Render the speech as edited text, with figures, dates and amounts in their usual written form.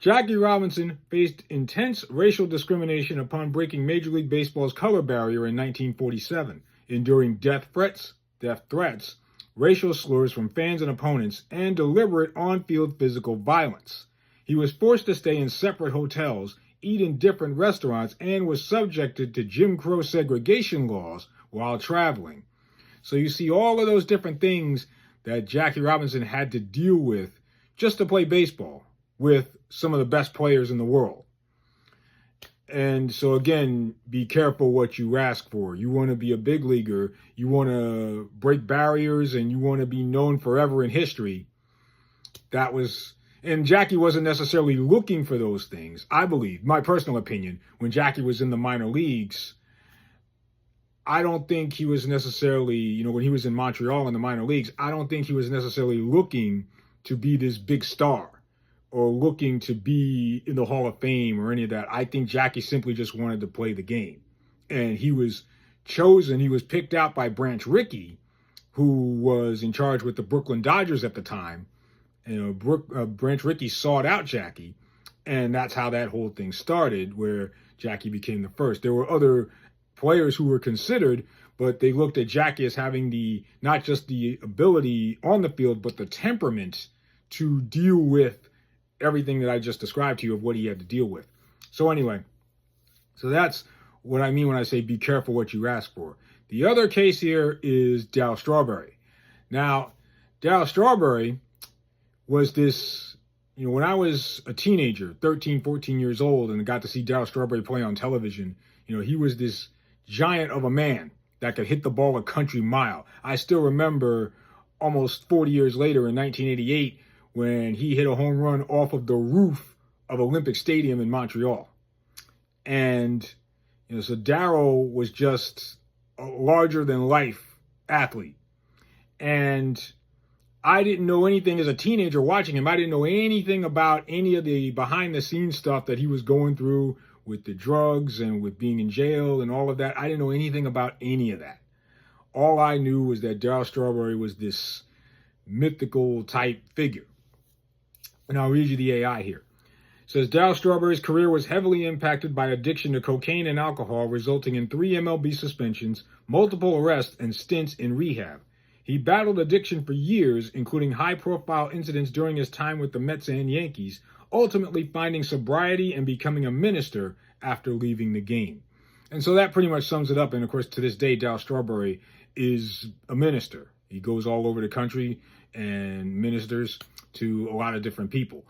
Jackie Robinson faced intense racial discrimination upon breaking Major League Baseball's color barrier in 1947, enduring death threats, racial slurs from fans and opponents, and deliberate on-field physical violence. He was forced to stay in separate hotels, eat in different restaurants, and was subjected to Jim Crow segregation laws while traveling. So you see all of those different things that Jackie Robinson had to deal with just to play baseball with some of the best players in the world. And so again, be careful what you ask for. You want to be a big leaguer, you want to break barriers, and you want to be known forever in history. And Jackie wasn't necessarily looking for those things. I believe, my personal opinion, when Jackie was in the minor leagues, I don't think he was necessarily, when he was in Montreal in the minor leagues, I don't think he was necessarily looking to be this big star or looking to be in the Hall of Fame or any of that. I think Jackie simply just wanted to play the game. And he was picked out by Branch Rickey, who was in charge with the Brooklyn Dodgers at the time. Branch Rickey sought out Jackie, and that's how that whole thing started, where Jackie became the first. There were other players who were considered, but they looked at Jackie as having not just the ability on the field, but the temperament to deal with everything that I just described to you of what he had to deal with. So anyway, that's what I mean when I say be careful what you ask for. The other case here is Darryl Strawberry. Now, Darryl Strawberry was this, when I was a teenager, 13, 14 years old, and got to see Darryl Strawberry play on television, he was this giant of a man that could hit the ball a country mile. I still remember almost 40 years later in 1988 when he hit a home run off of the roof of Olympic Stadium in Montreal. And, so Darryl was just a larger than life athlete. And I didn't know anything as a teenager watching him. I didn't know anything about any of the behind the scenes stuff that he was going through with the drugs and with being in jail and all of that. I didn't know anything about any of that. All I knew was that Darryl Strawberry was this mythical type figure. And I'll read you the AI here. It says, Darryl Strawberry's career was heavily impacted by addiction to cocaine and alcohol, resulting in 3 MLB suspensions, multiple arrests, and stints in rehab. He battled addiction for years, including high-profile incidents during his time with the Mets and Yankees, ultimately finding sobriety and becoming a minister after leaving the game. And so that pretty much sums it up. And of course, to this day, Darryl Strawberry is a minister. He goes all over the country and ministers to a lot of different people.